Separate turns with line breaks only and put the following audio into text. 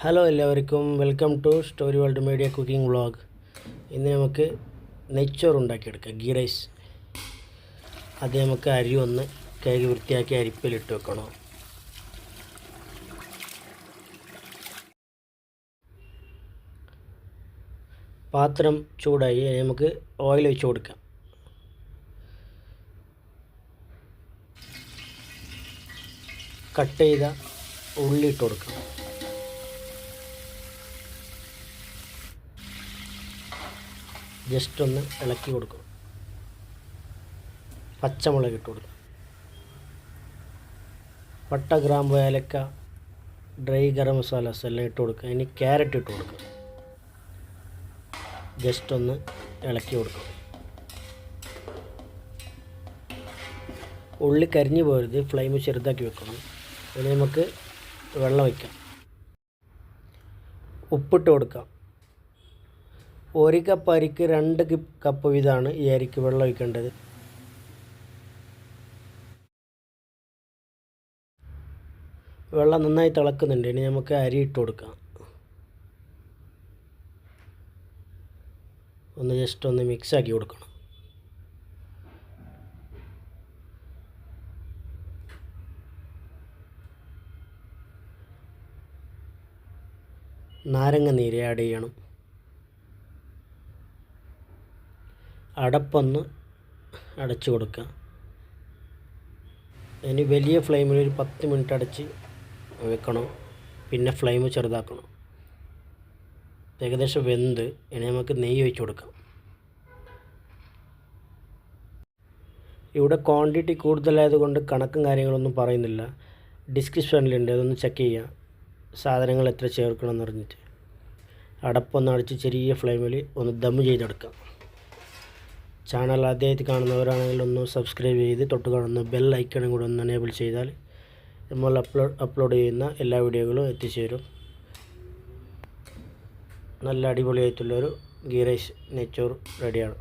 Hello എല്ലാവർക്കും welcome to story world media cooking vlog. ഇന്ന് നമുക്ക് നെയ്ച്ചോറ് ഉണ്ടാക്കിയെടുക്കാം, ഗീ റൈസ്. അത് നമുക്ക് അരി ഒന്ന് കഴുകി വൃത്തിയാക്കി അരിപ്പിലിട്ട് വെക്കണം. പാത്രം ചൂടായി നമുക്ക് ഓയിൽ ഒഴിച്ച് കൊടുക്കാം. കട്ട് ചെയ്ത ഉള്ളി ഇട്ട് കൊടുക്കാം. ജസ്റ്റ് ഒന്ന് ഇളക്കി കൊടുക്കും. പച്ചമുളക് ഇട്ട് കൊടുക്കും. പട്ട, ഗ്രാമ്പു, ഏലക്ക, ഡ്രൈ ഗരം മസാലാസ് എല്ലാം ഇട്ട് കൊടുക്കുക. ഇനി ക്യാരറ്റ് ഇട്ട് കൊടുക്കുക. ജസ്റ്റ് ഒന്ന് ഇളക്കി കൊടുക്കും. ഉള്ളി കരിഞ്ഞു പോകരുത്, ഫ്ലെയിം ചെറുതാക്കി വെക്കണം. ഇനി നമുക്ക് വെള്ളം വയ്ക്കാം. ഉപ്പിട്ട് കൊടുക്കാം. 1 കപ്പ് അരിക്ക് 2 കപ്പ് വീതമാണ് ഈ അരിക്ക് വെള്ളം ഒഴിക്കേണ്ടത്. വെള്ളം നന്നായി തിളക്കുന്നുണ്ട്. ഇനി നമുക്ക് അരി ഇട്ട് കൊടുക്കാം. ഒന്ന് ജസ്റ്റ് ഒന്ന് മിക്സാക്കി കൊടുക്കണം. നാരങ്ങ നീര് ആഡ് ചെയ്യണം. അടപ്പൊന്ന് അടച്ചു കൊടുക്കുക. ഇനി വലിയ ഫ്ലെയിമിൽ ഒരു 10 മിനിറ്റ് അടച്ച് വെക്കണം. പിന്നെ ഫ്ലെയിം ചെറുതാക്കണം. ഏകദേശം വെന്ത് ഇനി നമുക്ക് നെയ്യ് ഒഴിച്ച് കൊടുക്കാം. ഇവിടെ ക്വാണ്ടിറ്റി കൂടുതലായതുകൊണ്ട് കണക്കും കാര്യങ്ങളൊന്നും പറയുന്നില്ല. ഡിസ്ക്രിപ്ഷനിലുണ്ട്, അതൊന്ന് ചെക്ക് ചെയ്യുക, സാധനങ്ങൾ എത്ര ചേർക്കണം എന്ന് പറഞ്ഞിട്ട്. അടപ്പൊന്ന് അടച്ച് ചെറിയ ഫ്ലെയിമിൽ ഒന്ന് ദം ചെയ്തെടുക്കാം. ചാനൽ ആദ്യമായിട്ട് കാണുന്നവരാണെങ്കിൽ ഒന്ന് സബ്സ്ക്രൈബ് ചെയ്ത് തൊട്ട് കാണുന്ന ബെൽ ഐക്കണും കൂടെ ഒന്ന് എനേബിൾ ചെയ്താൽ നമ്മൾ അപ്ലോഡ് ചെയ്യുന്ന എല്ലാ വീഡിയോകളും എത്തിച്ചേരും. നല്ല അടിപൊളിയായിട്ടുള്ളൊരു ഗീ റൈസ് നെയ്ച്ചോറ് റെഡിയാണ്.